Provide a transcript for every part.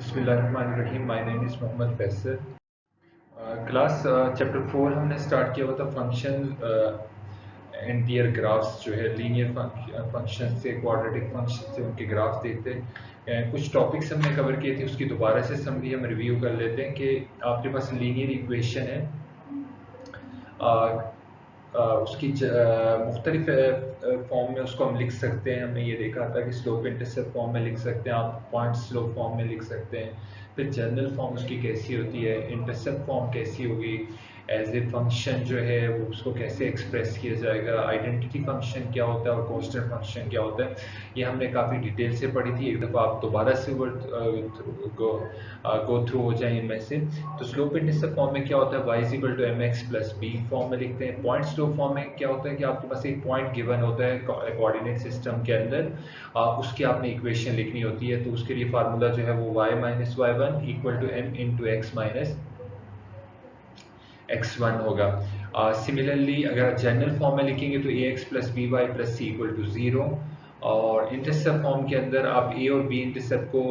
बिस्मिल्लाहिर्रहमानिर्रहीम। My name is Mohammad Faisal. Class chapter 4 हमने start किया हुआ था फंक्शन एंड दियर ग्राफ्स जो है लीनियर फंक्शन से क्वाड्रेटिक फंक्शन से उनके ग्राफ्स देखते हैं। कुछ टॉपिक्स हमने कवर किए थे, उसकी दोबारा से समरी हम रिव्यू कर लेते हैं कि आपके पास लीनियर इक्वेशन है, उसकी मुख्तलिफ फॉर्म में उसको हम लिख सकते हैं। हमने ये देखा था कि स्लोप इंटरसेप्ट फॉर्म में लिख सकते हैं, आप पॉइंट स्लोप फॉर्म में लिख सकते हैं। फिर जनरल फॉर्म उसकी कैसी होती है, इंटरसेप्ट फॉर्म कैसी होगी, एज ए फंक्शन जो है वो उसको कैसे एक्सप्रेस किया जाएगा, आइडेंटिटी फंक्शन क्या होता है और कांस्टेंट फंक्शन क्या होता है, ये हमने काफ़ी डिटेल से पढ़ी थी। एक दफ़ा आप दोबारा से गो थ्रू हो जाए इनमें से। तो स्लोप इंटरसेप्ट फॉर्म में क्या होता है, y is equal to m x plus b form में लिखते हैं। पॉइंट स्लोप फॉर्म में क्या होता है कि आपके पास एक पॉइंट गिवन होता है कोऑर्डिनेट सिस्टम के अंदर, उसकी आपने इक्वेशन लिखनी होती है। तो उसके लिए फार्मूला जो है वो y minus y one equal to m into x minus x1 होगा। सिमिलरली अगर जनरल फॉर्म में लिखेंगे तो a x plus b y plus c equal to 0, और इंटरसेप्ट फॉर्म के अंदर आप ए और बी इंटरसेप्ट को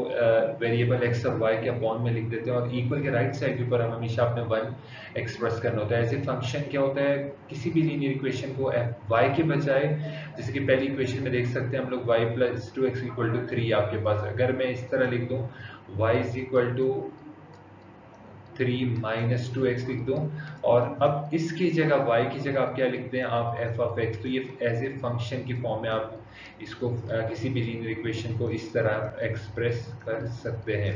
वेरिएबल एक्स और वाई के अपॉन में लिख देते हैं, और इक्वल के राइट साइड के ऊपर हम हमेशा अपने 1 एक्सप्रेस करना होता है। ऐसे फंक्शन क्या होता है, किसी भी लीनियर इक्वेशन को वाई के बजाय, जैसे कि पहली इक्वेशन में देख सकते हैं हम लोग y plus two x equal to 3 आपके पास, अगर मैं इस तरह लिख दूँ y is equal to 3 minus two x लिख दूँ, और अब इसकी जगह y की जगह आप क्या लिखते हैं, आप f ऑफ x। तो ये एज ए फंक्शन की फॉर्म में आप इसको किसी भी लीनियर इक्वेशन को इस तरह एक्सप्रेस कर सकते हैं,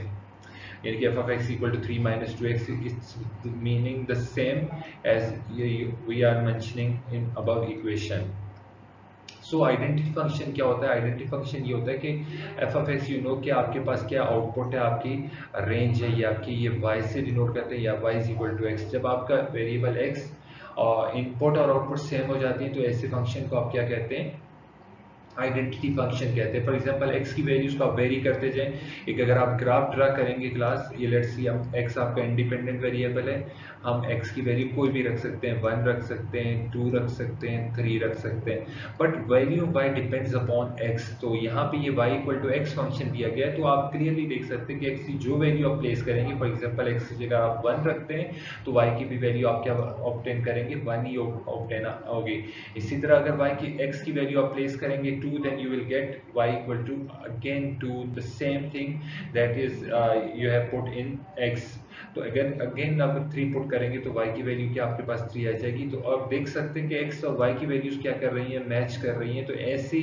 यानी कि f of x equal to 3 minus two x, it's meaning the same as we are mentioning in above equation. So identity function क्या होता है, आइडेंटिटी फंक्शन ये होता है कि f of x, you know कि आपके पास क्या आउटपुट है, आपकी रेंज है, ये आपकी ये वाई से डिनोट करते हैं, या y is equal to x. जब आपका वेरिएबल एक्स इनपुट और आउटपुट सेम हो जाती है तो ऐसे फंक्शन को आप क्या कहते हैं, आइडेंटिटी फंक्शन कहते हैं। फॉर एग्जांपल एक्स की वैल्यूज को आप वेरी करते जाएं। एक अगर आप ग्राफ ड्रा करेंगे क्लास, ये लेट्स सी हम एक्स आपका इंडिपेंडेंट वेरिएबल है, हम एक्स की वैल्यू कोई भी रख सकते हैं, 1 रख सकते हैं, 2 रख सकते हैं, 3 रख सकते हैं, but value y depends upon x. तो यहाँ पे ये y equal to x function दिया गया है, तो आप क्लियरली देख सकते हैं कि एक्स की जो वैल्यू आप प्लेस करेंगे, फॉर एग्जाम्पल एक्स की जगह आप 1 रखते हैं तो वाई की भी वैल्यू आप क्या ऑब्टेन करेंगे, 1 ही ऑब्टेन होगी। इसी तरह अगर y की x की वैल्यू आप प्लेस करेंगे 2, then you will get y equal to again 2, the same thing that is you have put in x। तो अगर अगेन आप 3 पुट करेंगे तो y की वैल्यू क्या आपके पास 3 आ जाएगी। तो आप देख सकते हैं कि x और y की वैल्यूज क्या कर रही हैं, मैच कर रही हैं। तो ऐसी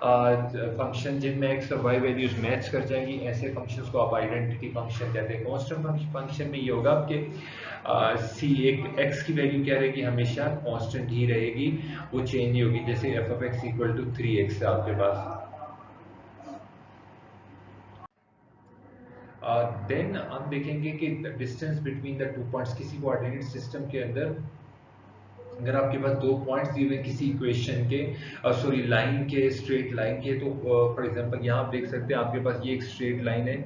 फंक्शन जिनमें x और y वैल्यूज मैच कर जाएंगी, ऐसे फंक्शंस को आप आइडेंटिटी फंक्शन कहते हैं। कांस्टेंट फंक्शन में ये होगा कि सी एक एक्स की वैल्यू क्या रहेगी, हमेशा कांस्टेंट ही रहेगी, वो चेंज नहीं होगी। जैसे f of x equal to 3x है आपके पास। देन हम देखेंगे कि distance between the two points, किसी कोऑर्डिनेट सिस्टम के अंदर अगर आपके पास दो पॉइंट्स दिए हुए किसी इक्वेशन के, सॉरी लाइन के, स्ट्रेट लाइन के, तो फॉर एग्जांपल यहाँ आप देख सकते हैं आपके पास ये एक स्ट्रेट लाइन है,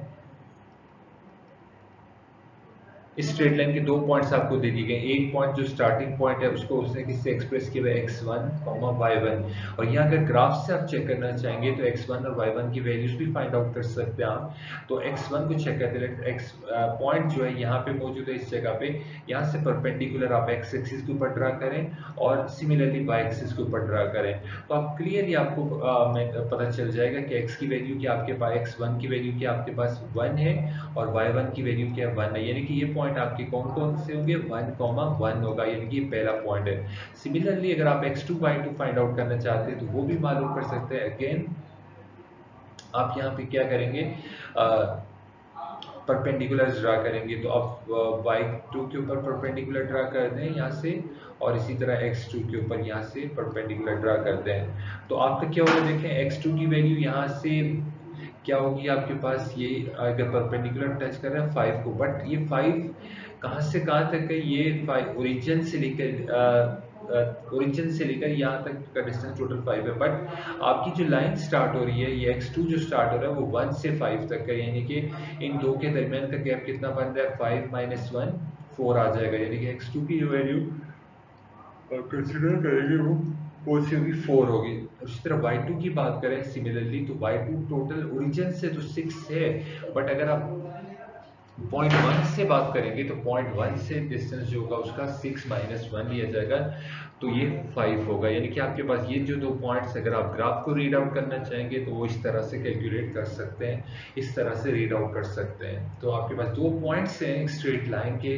इस स्ट्रेट लाइन के दो पॉइंट्स आपको दे दिए गए। एक पॉइंट जो स्टार्टिंग पॉइंट है उसको उसने किससे एक्सप्रेस किया हुआ है, x1, y1। और यहाँ अगर ग्राफ से आप चेक करना चाहेंगे तो x1 और y1 की वैल्यूज भी फाइंड आउट कर सकते हैं आप। तो x1 को चेक करते हैं, x पॉइंट जो है यहाँ पे मौजूद है, इस जगह पे, यहाँ से परपेंडिकुलर आप x एक्सिस के ऊपर ड्रा करें और सिमिलरली y एक्सिस के ऊपर ड्रा करें, तो आप क्लियरली आपको पता चल जाएगा कि x की वैल्यू क्या आपके पास, x1 की वैल्यू क्या आपके पास 1 है, और y1 की वैल्यू क्या 1 है, यानी कि ये पॉइंट आपके कौन कौन से होंगे, 1, 1 होगा, यानी कि ये पहला पॉइंट है। सिमिलरली अगर आप x2 y2 फाइंड आउट करना चाहते हैं तो वो भी मालूम कर सकते हैं। अगेन आप यहाँ पे क्या करेंगे, परपेंडिकुलर ड्रा करेंगे, तो आप y2 के ऊपर परपेंडिकुलर ड्रा कर दें यहाँ से, और इसी तरह x2 के ऊपर यहाँ से परपेंडिकुलर ड्रा कर दें। तो आपका क्या होगा, देखें x2 की वैल्यू यहाँ से क्या होगी आपके पास, ये अगर परपेंडिकुलर टच कर रहे हैं 5 को, बट ये 5 कहाँ से कहाँ तक है, ये 5 ओरिजिन से लेकर यहाँ तक का डिस्टेंस टोटल 5 है, बट आपकी जो लाइन स्टार्ट हो रही है, ये x2 जो स्टार्ट हो रहा है वो 1 से 5 तक है, यानी कि इन दो के दरमियान का गैप कितना बन रहा है, 5 माइनस 1 4 आ जाएगा, यानी कि x2 की जो वैल्यू कंसिडर करेंगे वो कौन सी होगी, 4 होगी। उसी तरह y2 की बात करें सिमिलरली, तो y2 टोटल ओरिजिन से तो 6 है, बट अगर आप पॉइंट वन से बात करेंगे तो पॉइंट वन से डिस्टेंस जो होगा उसका 6 - 1 लिया जाएगा, तो ये 5 होगा। यानी कि आपके पास ये जो दो पॉइंट्स, अगर आप ग्राफ को रीड आउट करना चाहेंगे तो वो इस तरह से कैलकुलेट कर सकते हैं, इस तरह से रीड आउट कर सकते हैं। तो आपके पास दो पॉइंट्स हैं स्ट्रेट लाइन के,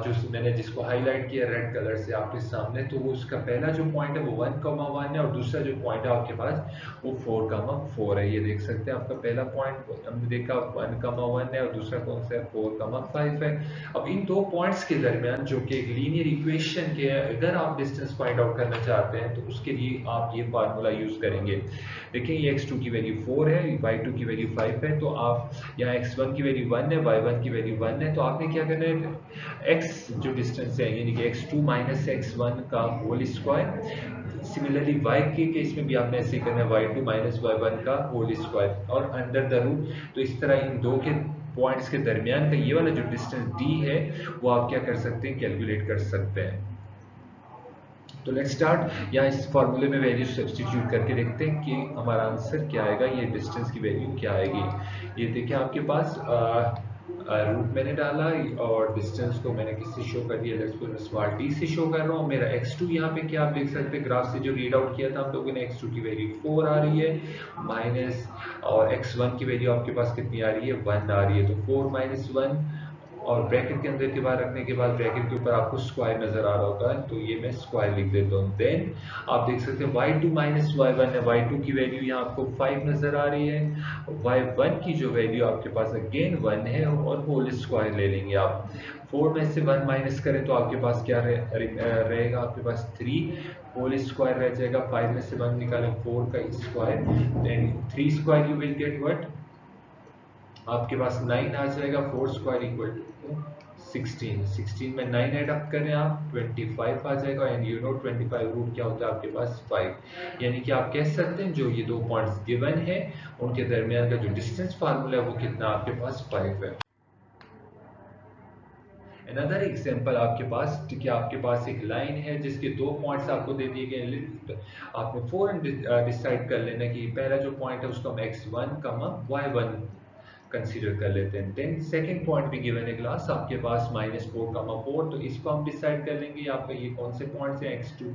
जो मैंने जिसको हाईलाइट किया रेड कलर से आपके सामने, तो वो उसका पहला जो पॉइंट है वो 1,1 है और दूसरा जो पॉइंट है आपके पास वो 4,4 है। ये देख सकते हैं आपका पहला पॉइंट हमने देखा 1,1 है और दूसरा कौन सा है 4,5 है। अब इन दो पॉइंट्स के दरमियान जो कि एक लीनियर इक्वेशन के अगर आप डिस्टेंस फाइंड आउट करना चाहते हैं तो उसके लिए आप ये फार्मूला यूज करेंगे। देखिए ये x2 की वैल्यू 4 है, y2 की वैल्यू 5 है, तो आप यहाँ x1 की वैल्यू 1 है, y1 की वैल्यू 1 है, तो आपने क्या करना है x जो डिस्टेंस है यानी कि x2 - x1 का होल स्क्वायर। सिमिलरली y के केस में भी आपने ऐसे ही करना है y2 - y1 का होल स्क्वायर और अंडर द रूट। तो इस तरह इन दो के पॉइंट्स के दरमियान का ये वाला जो डिस्टेंस d है वो आप क्या कर सकते हैं, कैलकुलेट कर सकते हैं। तो लेट्स स्टार्ट, यहाँ इस फॉर्मूले में वैल्यू सब्स्टिट्यूट करके देखते हैं कि हमारा आंसर क्या आएगा, ये डिस्टेंस की वैल्यू क्या आएगी। ये देखिए आपके पास रूट मैंने डाला और डिस्टेंस को मैंने किससे शो कर दिया, लेट्स सपोज मैं स्मॉल टी से शो कर रहा हूँ। मेरा x2 यहाँ पे क्या आप देख सकते हैं ग्राफ से जो रीड आउट किया था हम लोगों ने, x2 की वैल्यू 4 आ रही है माइनस, और x1 की वैल्यू आपके पास कितनी आ रही है 1 आ रही है, तो 4 - 1 और ब्रैकेट के अंदर के बाहर रखने के बाद ब्रैकेट के ऊपर आपको स्क्वायर नजर आ रहा होगा, तो ये मैं स्क्वायर लिख देता हूँ। देन आप देख सकते हैं y2 - y1 है, y2 की वैल्यू यहाँ आपको 5 नजर आ रही है, y1 की जो वैल्यू आपके पास अगेन 1 है और होल स्क्वायर ले लेंगे आप। 4 में से 1 माइनस करें तो आपके पास क्या रहेगा, आपके पास 3 होल स्क्वायर रह जाएगा। 5 में से 1 निकालें 4 का square, then 3 square you will get what, आपके पास 9 आ जाएगा। 4 स्क्वायर इक्वल टू 16, 16 में 9 ऐड अप करें आप 25 आ जाएगा, एंड यू नो 25 रूट क्या होता है आपके पास 5। यानी कि आप कह सकते हैं जो ये दो पॉइंट्स गिवन है उनके दरमियान का जो डिस्टेंस फार्मूला है वो कितना आपके पास 5 है। अनदर एग्जांपल आपके पास, ठीक है, आपके पास एक लाइन है जिसके दो पॉइंट्स आपको दे दिए गए, आपने फौरन डिसाइड कर लेना कि पहला जो पॉइंट है उसको हम x1, y1 कंसीडर कर लेते हैं। देन सेकंड पॉइंट भी गिवन है क्लास आपके पास -4, 4, तो इसको हम डिसाइड कर लेंगे आपका ये कौन से पॉइंट्स हैं x2,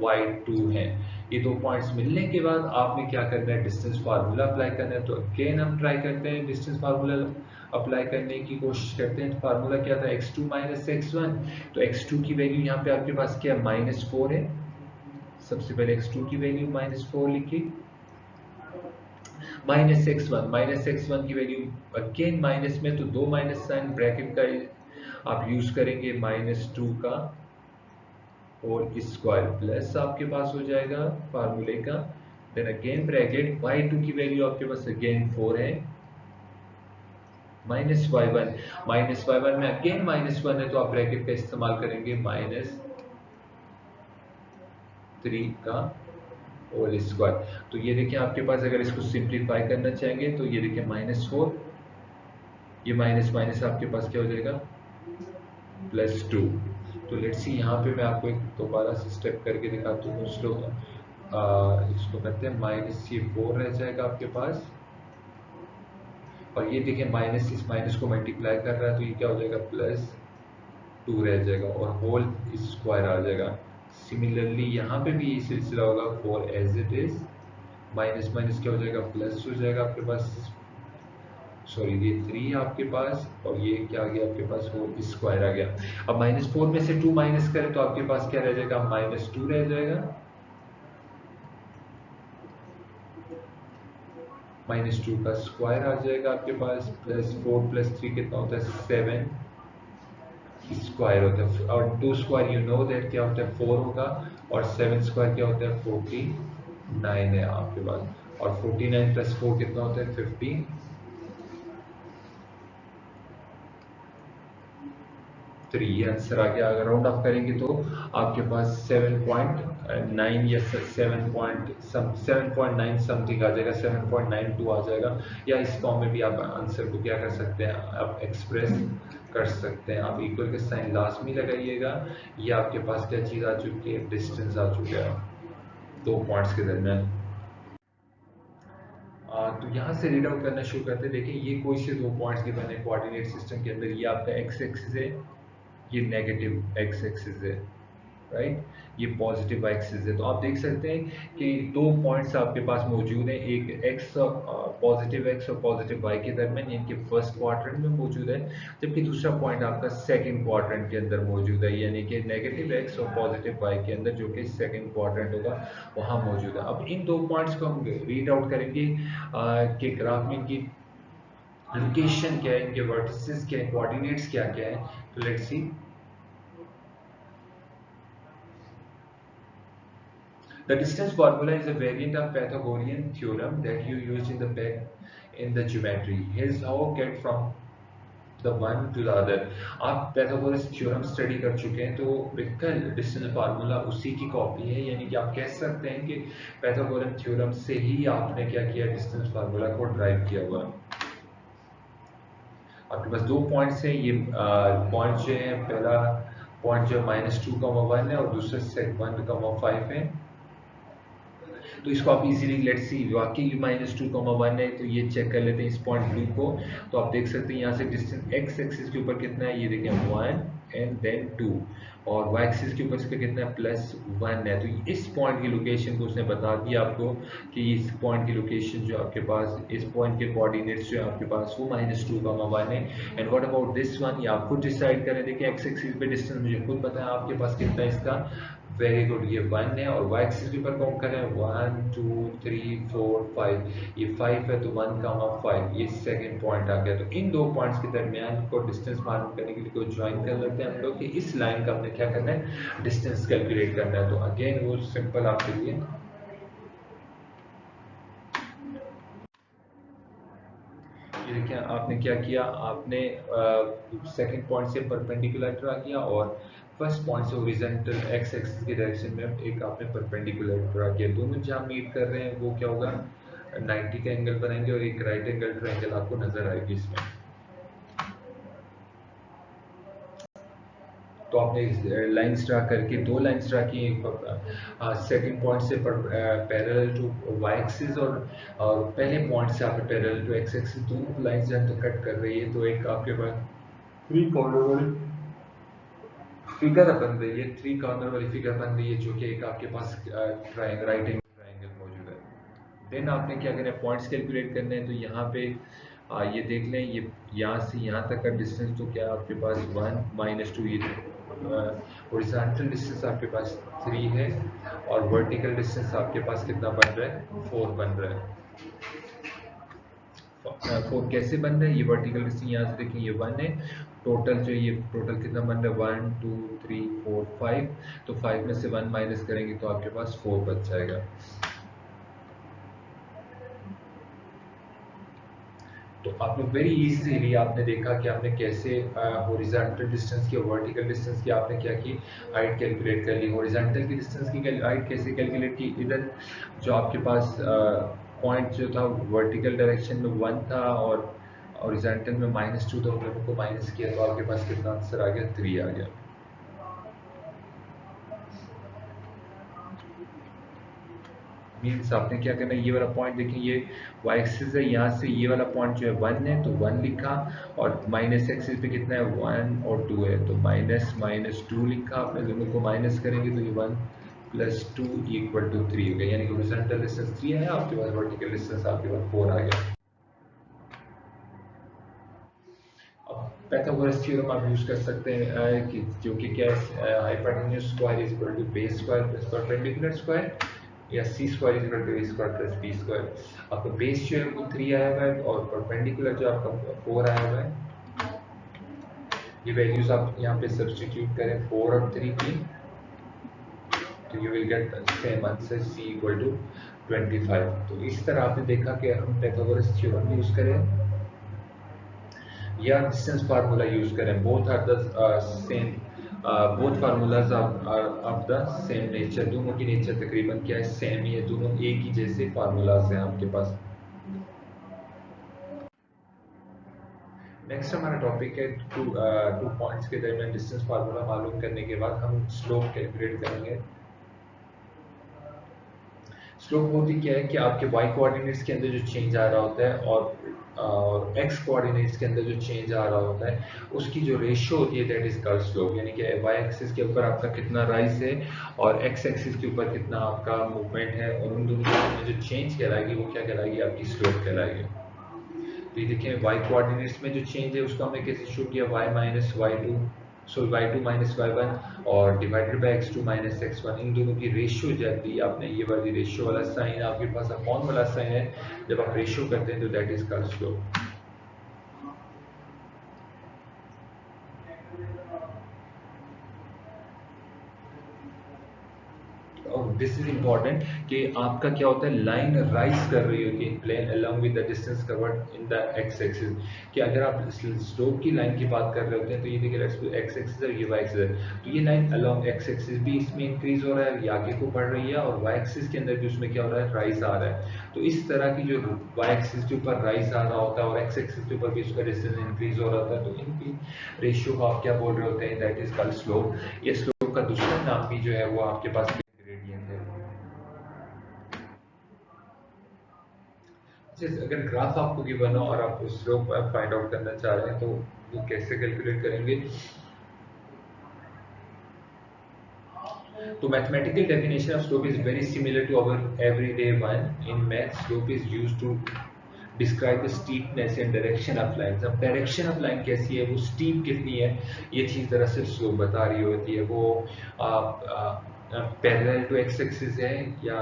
y2 हैं। ये दो पॉइंट्स मिलने के बाद आपने क्या करना है, डिस्टेंस फार्मूला अप्लाई करना है। तो अगेन हम ट्राई करते हैं डिस्टेंस फार्मूला अप्लाई करने की कोशिश करते हैं। तो फार्मूला क्या था x2 - x1, तो x2 की वैल्यू यहाँ पे आपके पास क्या -4 है। सबसे पहले x2 की वैल्यू -4 लिखी, -x1 की वैल्यू अगेन माइनस में, तो दो माइनस साइन ब्रैकेट का आप यूज करेंगे -2 का और स्क्वायर प्लस आपके पास हो जाएगा फार्मूले का, देन अगेन ब्रैकेट y2 की वैल्यू आपके पास अगेन 4 है -y1 में अगेन -1 है, तो आप ब्रैकेट का इस्तेमाल करेंगे -3 का होल स्क्वायर। तो ये देखिए आपके पास अगर इसको सिंप्लीफाई करना चाहेंगे तो ये देखिए -4, ये माइनस माइनस आपके पास क्या हो जाएगा +2। तो लेट्स सी यहाँ पे मैं आपको एक दोबारा से स्टेप करके दिखाता हूँ स्लो। इसको करते हैं -4 रह जाएगा आपके पास, और ये देखिए माइनस इस माइनस को मल्टीप्लाई कर रहा है तो ये क्या हो जाएगा +2 रह जाएगा और होल स्क्वायर आ जाएगा। सिमिलरली यहाँ पे भी ये सिलसिला होगा 4 as it is, minus minus क्या हो जाएगा प्लस हो जाएगा आपके पास, सॉरी ये 3 आपके पास और ये क्या आ गया आपके पास होल स्क्वायर आ गया। अब -4 में से 2 माइनस करें तो आपके पास क्या रह जाएगा -2 रह जाएगा, -2 का स्क्वायर आ जाएगा आपके पास, +4 + 3 कितना होता है 7 स्क्वायर होता है, और 2 स्क्वायर यू नो दैट क्या होता है 4 होगा, और 7 स्क्वायर क्या होता है 49 है आपके पास, और 49 + 4 कितना होता है 53। ये आंसर आ गया। अगर राउंड ऑफ करेंगे तो आपके पास 7.9 या 7.9 समथिंग आ जाएगा, 7.92 आ जाएगा, या इस फॉर्म में भी आप आंसर को क्या कर सकते हैं, आप एक्सप्रेस कर सकते हैं। आप इक्वल के साइन लाजमी लगाइएगा। ये आपके पास क्या चीज़ आ चुकी है, डिस्टेंस आ चुका है दो पॉइंट्स के दरमियान। तो यहाँ से रीड आउट करना शुरू करते हैं। देखिए ये कोई से दो पॉइंट्स गिवन है कोऑर्डिनेट सिस्टम के अंदर। ये आपका एक्स एक्सिस है, ये नेगेटिव एक्स एक्सिस है, राइट, ये पॉजिटिव एक्सिस है। तो आप देख सकते हैं कि दो पॉइंट्स आपके पास मौजूद हैं, एक एक्स पॉजिटिव एक्स और पॉजिटिव वाई के दरमियान, इनके फर्स्ट क्वाड्रेंट में मौजूद है, जबकि दूसरा पॉइंट आपका सेकंड क्वाड्रेंट के अंदर मौजूद है, यानी कि नेगेटिव एक्स और पॉजिटिव वाई के अंदर, जो कि सेकंड क्वाड्रेंट होगा वहाँ मौजूद है। अब इन दो पॉइंट्स को हम रीड आउट करेंगे कि ग्राफ में इनकी लोकेशन क्या है, इनके वर्टिसेस क्या है, कोऑर्डिनेट्स क्या क्या है। तो let's see. The distance formula is a variant of Pythagorean theorem that you use in the back in the geometry. Here's how get from the one to the other. आप Pythagoras theorem study कर चुके हैं, तो बिल्कुल distance formula उसी की copy है, यानी कि आप कह सकते हैं कि Pythagorean theorem से ही आपने क्या किया, डिस्टेंस फार्मूला को ड्राइव किया हुआ। आपके पास दो पॉइंट्स हैं, ये पॉइंट जो है, पहला पॉइंट जो -2,1 है और दूसरा सेट 1,5 है। तो इसको आप इजीली लेट्स सी, वाकई -2,1 है, तो ये चेक कर लेते हैं इस पॉइंट ब्लू को। तो आप देख सकते हैं यहाँ से डिस्टेंस एक्स एक्सिस के ऊपर कितना है, ये देखें 1 एंड देन 2, और वाई एक्सिस के ऊपर इसका कितना है, +1 है। तो इस पॉइंट की लोकेशन को उसने बता दिया आपको कि इस पॉइंट की लोकेशन जो आपके पास, इस पॉइंट के कोऑर्डिनेट्स जो है आपके पास वो -2,1 है। And what about this one, ये आप खुद डिसाइड करें। देखिए एक्स एक्सिस पे डिस्टेंस मुझे खुद पता है आपके पास कितना है इसका, वेरी गुड, ये 1 है। और वाई एक्सिस के ऊपर काउंट करें, 1 2 3 4 5, ये 5 है, तो 1,5 ये सेकंड पॉइंट आ गया। तो इन दो पॉइंट्स के दरमियान को डिस्टेंस मालूम करने के लिए को ज्वाइन कर लेते हैं हम लोग कि इस लाइन का हमने क्या करना है, डिस्टेंस कैलकुलेट करना है। तो अगेन वो सिंपल आपके लिए, ये देखिए आपने क्या किया, आपने सेकंड पॉइंट से परपेंडिकुलर ड्रा किया और फर्स्ट पॉइंट से हॉरिजॉन्टल एक्स एक्सिस की डायरेक्शन में एक आपने परपेंडिकुलर ड्रा किया। दोनों जहाँ मीट कर रहे हैं वो क्या होगा, 90 का एंगल बनाएंगे और एक राइट एंगल ट्रायंगल आपको नजर आएगी इसमें। तो आपने लाइंस ड्रा करके, दो लाइंस ड्रा की, सेकंड पॉइंट से पैरेलल टू वाई एक्सिस और पहले पॉइंट से आपने पैरेलल टू एक्स एक्सिस, दोनों लाइंस जहाँ तक कट कर रही है, तो एक आपके पास थ्री कॉर्नर वाली फिगर बन रही है, थ्री कॉर्नर वाली फिगर बन रही है, जो कि एक आपके पास राइट एंगल ट्रायंगल मौजूद है। देन आपने क्या करना है, पॉइंट्स कैलकुलेट करने हैं। तो यहाँ पे ये देख लें, ये यहाँ से यहाँ तक का डिस्टेंस, तो क्या आपके पास 1 -2, ये हॉरिजॉन्टल डिस्टेंस आपके पास 3 है और वर्टिकल डिस्टेंस आपके पास कितना बन रहा है, 4 बन रहा है। 4 कैसे बन रहा है, ये वर्टिकल डिस्टेंस यहाँ से देखें, ये 1 है, टोटल जो ये टोटल कितना बन रहा है, 1 2 3 4 5, तो 5 में से 1 माइनस करेंगे तो आपके पास 4 बच जाएगा। तो आपने वेरी इजीली आपने देखा कि आपने कैसे हॉरिजॉन्टल डिस्टेंस की और वर्टिकल डिस्टेंस की आपने क्या की, हाइट कैलकुलेट कर ली। हॉरिजॉन्टल की डिस्टेंस की हाइट कैसे कैलकुलेट की, इधर जो आपके पास पॉइंट जो था वर्टिकल डायरेक्शन में 1 था और हॉरिजॉन्टल में -2 था, दोनों को माइनस किया तो आपके पास कितना आंसर आ गया, 3 आ गया। मीन्स आपने क्या करना है, ये वाला पॉइंट देखें, ये वाई एक्सिस है, यहाँ से ये वाला पॉइंट जो है 1 है, तो 1 लिखा, और माइनस एक्सिस पे कितना है, 1 और 2 है, तो -2 लिखा आपने, दोनों को माइनस करेंगे तो ये 1 + 2 = 3 हो गया, यानी कि हॉरिजॉन्टल डिस्टेंस 3 है आपके पास, वर्टिकल डिस्टेंस आपके पास 4 आ गया। अब पाइथागोरस थ्योरम आप यूज कर सकते हैं कि जो कि क्या है, hypotenuse square is equal to base square plus perpendicular square, या c square is equal to a square plus b square. आपका बेस जो है वो 3 आया हुआ है और परपेंडिकुलर जो आपका 4 आया हुआ है। ये वैल्यूज आप यहाँ पे सब्स्टिट्यूट करें 4 और 3 की, तो you will get same answer c equal to 25। तो इस तरह आपने देखा कि हम पाइथागोरस थ्योरम यूज करें या डिस्टेंस फार्मूला यूज करें, both are the same, both formulas are of the same nature, दोनों की नेचर तकरीबन क्या है, सेम ही है, दोनों एक ही जैसे फार्मूलाज हैं आपके पास। नेक्स्ट हमारा टॉपिक है टू पॉइंट्स के दरमियान डिस्टेंस फार्मूला मालूम करने के बाद हम स्लोप कैलकुलेट करेंगे। स्लोप होती क्या है कि आपके वाई कोऑर्डिनेट्स के अंदर जो चेंज आ रहा होता है और एक्स कोऑर्डिनेट्स के अंदर जो चेंज आ रहा होता है उसकी जो रेशियो होती है दैट इज कॉल्ड स्लोप। यानी कि वाई एक्सिस के ऊपर आपका कितना राइज है और एक्स एक्सिस के ऊपर कितना आपका मूवमेंट है, और उन दोनों के में जो चेंज कहलाएगी वो क्या कहलाएगी, आपकी स्लोप कहलाएगी। तो ये देखें वाई कोऑर्डिनेट्स में जो चेंज है उसको हमने कैसे शो किया, y minus y two, so y two minus y one और divided by x two minus x one. इन दोनों की रेशियो जब भी आपने ये वाली रेशियो वाला साइन आपके पास अपॉन वाला साइन है, जब आप रेशियो करते हैं तो that is called slope. This is important कि आपका क्या होता है, लाइन राइज कर रही होती है in plane along with the distance covered in the x axis. कि अगर आप स्लोप की लाइन की बात कर रहे होते हैं तो ये देखिए एक्स एक्सिस है, ये वाई एक्सिस है, तो ये लाइन अलोंग एक्स एक्सिस भी इसमें इंक्रीज हो रहा है, ये आगे को बढ़ रही है, और वाई एक्सिस के अंदर भी उसमें क्या हो रहा है, राइज आ रहा है। तो इस तरह की जो वाई एक्सिस के ऊपर राइज आ रहा होता है और एक्स एक्सिस के ऊपर भी उसका डिस्टेंस इंक्रीज हो रहा होता है, तो इनकी रेशियो को आप क्या बोल रहे होते हैं, दैट इज कॉल्ड स्लोप। ये स्लोप का दूसरा नाम भी जो है वो आपके पास ग्रेडियंट है। जैसे अगर ग्राफ आपको गिवन हो और आप उस स्लोप फाइंड आउट करना चाह रहे हैं तो वो कैसे कैलकुलेट करेंगे। तो mathematical definition of slope is very similar to our everyday one. In math slope is used to describe the steepness and direction of line. अब डायरेक्शन ऑफ लाइन कैसी है, वो स्टीप कितनी है, ये चीज दरअसल स्लोप बता रही होती है। वो पैरेलल टू एक्स एक्सिस है या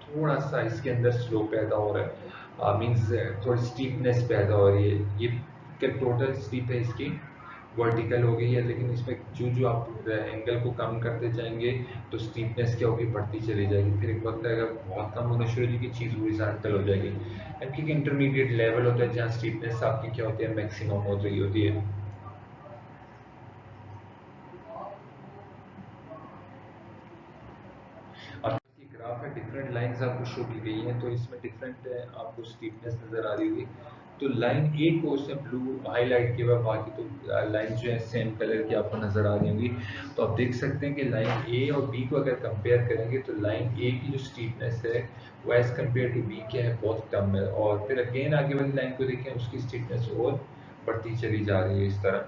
थोड़ा सा इसके अंदर स्लोप पैदा हो रहा है, मींस थोड़ी स्टीपनेस पैदा हो रही है। ये टोटल स्टीप है इसकी वर्टिकल हो गई है, लेकिन इसमें जो जो आप एंगल को कम करते जाएंगे तो स्टीपनेस क्या होगी, बढ़ती चली जाएगी। फिर एक वक्त आएगा बहुत कम होना शुरू हो जाएगी, चीज़ हॉरिजॉन्टल हो जाएगी। यानी कि इंटरमीडिएट लेवल होता है जहाँ स्टीपनेस आपकी क्या होती है, मैक्सिमम हो रही होती है। आपकी ग्राफ है, डिफरेंट लाइंस आपको शो की गई हैं, तो इसमें डिफरेंट आपको स्टीपनेस नजर आ रही होगी। तो लाइन ए को उसने ब्लू हाईलाइट किया हुआ, बाकी तो लाइन जो है सेम कलर की आपको नजर आ रही होंगी। तो आप देख सकते हैं कि लाइन ए और बी को अगर कंपेयर करेंगे तो लाइन ए की जो स्टीपनेस है वो एज कम्पेयर टू बी क्या है, बहुत कम है। और फिर अगेन आगे वाली लाइन को देखें, उसकी स्टीपनेस और बढ़ती चली जा रही है इस तरह।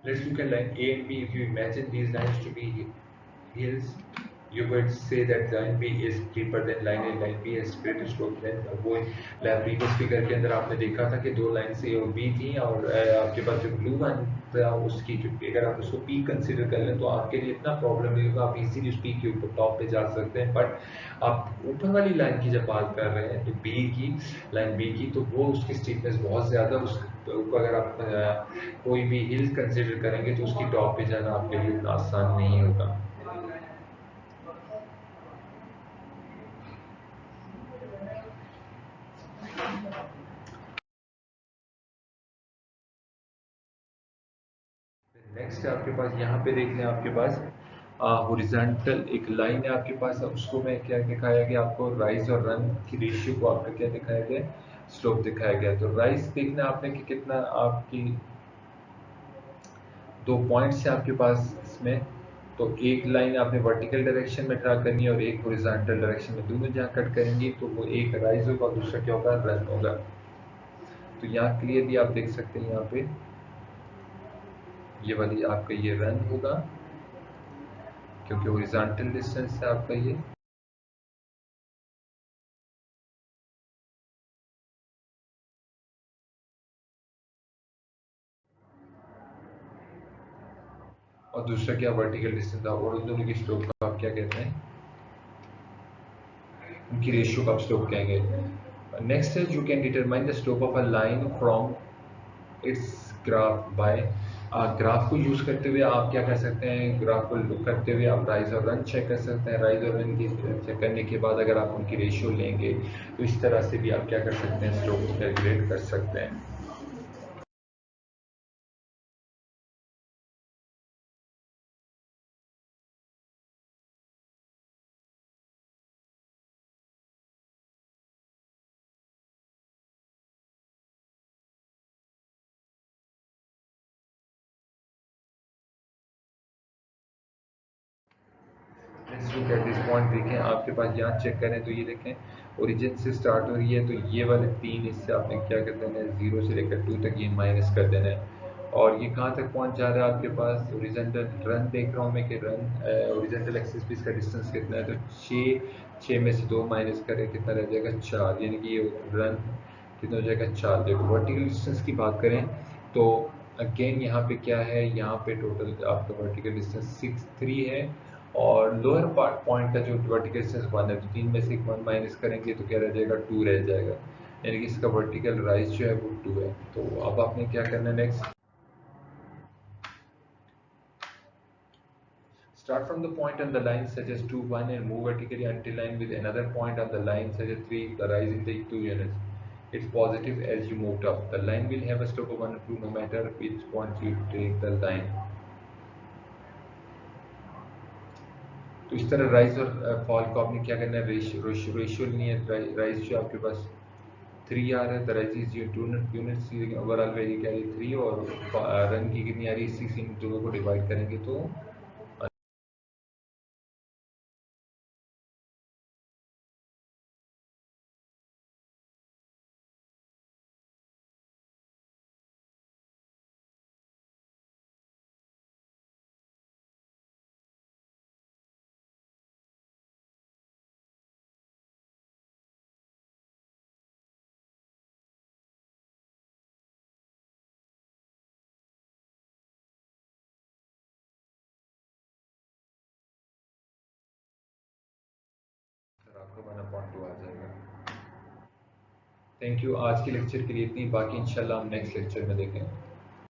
Let's look at line A and B. If you imagine these lines to be hills, you could say that line B is steeper than line A. Line B has greater slope than वो previous figure के अंदर आपने देखा था कि दो line A और B थी, और आपके पास जो ब्लू वन था उसकी जो, अगर आप उसको पीक कंसीडर कर लें तो आपके लिए इतना प्रॉब्लम नहीं होगा, आप इजीली उस पीक के ऊपर टॉप पे जा सकते हैं। बट आप ऊपर वाली लाइन की जब बात कर रहे हैं तो बी की, लाइन बी की, तो वो उसकी स्टीपनेस बहुत ज़्यादा, उसको अगर आप कोई भी हिल कंसिडर करेंगे तो उसकी टॉप पे जाना आपके लिए इतना आसान नहीं होगा। नेक्स्ट है आपके पास, यहाँ पे देख लें आपके पास हॉरिजॉन्टल एक लाइन है आपके पास, उसको मैं क्या दिखाया गया आपको, राइज और रन की रेशियो को आपका क्या दिखाया गया, स्लोप दिखाया गया। तो राइज देखना आपने कि कितना आपकी दो पॉइंट्स है आपके पास इसमें, तो एक लाइन आपने वर्टिकल डायरेक्शन में ड्रा करनी है और एक हॉरिजॉन्टल डायरेक्शन में, दोनों जहाँ कट करेंगे तो वो एक राइज होगा और दूसरा क्या होगा, रन होगा। तो यहाँ क्लियरली आप देख सकते हैं, यहाँ पे ये वाली आपका ये रन होगा क्योंकि हॉरिजॉन्टल डिस्टेंस है आपका ये। और दूसरा क्या, वर्टिकल डिस्टेंस था, और उन दोनों की स्लोप को आप क्या कहते हैं, उनकी रेशियो का आप स्लोप कहेंगे। नेक्स्ट है, you can determine the slope of a line from its graph by, graph को यूज करते हुए आप क्या कर सकते हैं, ग्राफ को लुक करते हुए आप राइज और रन चेक कर सकते हैं। राइज और रन की चेक करने के बाद अगर आप उनकी रेशियो लेंगे तो इस तरह से भी आप क्या कर सकते हैं, स्लोप को कैलकुलेट कर सकते हैं। एट दिस पॉइंट देखें आपके पास, यहाँ चेक करें तो ये देखें ओरिजिन से स्टार्ट हो रही है, तो ये वाले 3 इससे आपने क्या कर देना है, 0 से लेकर 2 तक ये माइनस कर देना है। और ये कहाँ तक पहुँच जा रहा है आपके पास, ओरिजेंटल रन देख रहा हूँ मैं कि रन ओरिजेंटल एक्सिस पे इसका डिस्टेंस कितना है, तो 6 में से 2 माइनस करें कितना रह जाएगा 4, यानी कि ये रन कितना हो जाएगा 4। देखो वर्टिकल डिस्टेंस की बात करें तो अगेन यहाँ पे क्या है, यहाँ पे टोटल आपका वर्टिकल डिस्टेंस 6 3 है, और लोअर पार्ट पॉइंट का जो वर्टिकल डिस्टेंस 1 है, तो 3 में से 1 माइनस करेंगे तो क्या रह जाएगा 2 रह जाएगा, यानी कि इसका वर्टिकल राइज जो है वो 2 है। तो अब आपने क्या करना है next, start from the point on the line such as 2 1 and move vertically until line with another point on the line such as 3, the rise in the 2 units. It's positive as you moved up. The line will have a slope of 1 or 2 no matter which point you take the line. तो इस तरह rise और fall को आपने क्या करना है, ratio लेनी है। राइज जो आपके पास 3 आ रहा है, the rise is your 2 units, overall value क्या है 3, और रन की कितनी आ रही है 6, इन दोनों को डिवाइड करेंगे तो आपको 1/2 आ जाएगा। थैंक यू, आज के लेक्चर के लिए इतनी, बाकी इंशाल्लाह हम नेक्स्ट लेक्चर में देखें।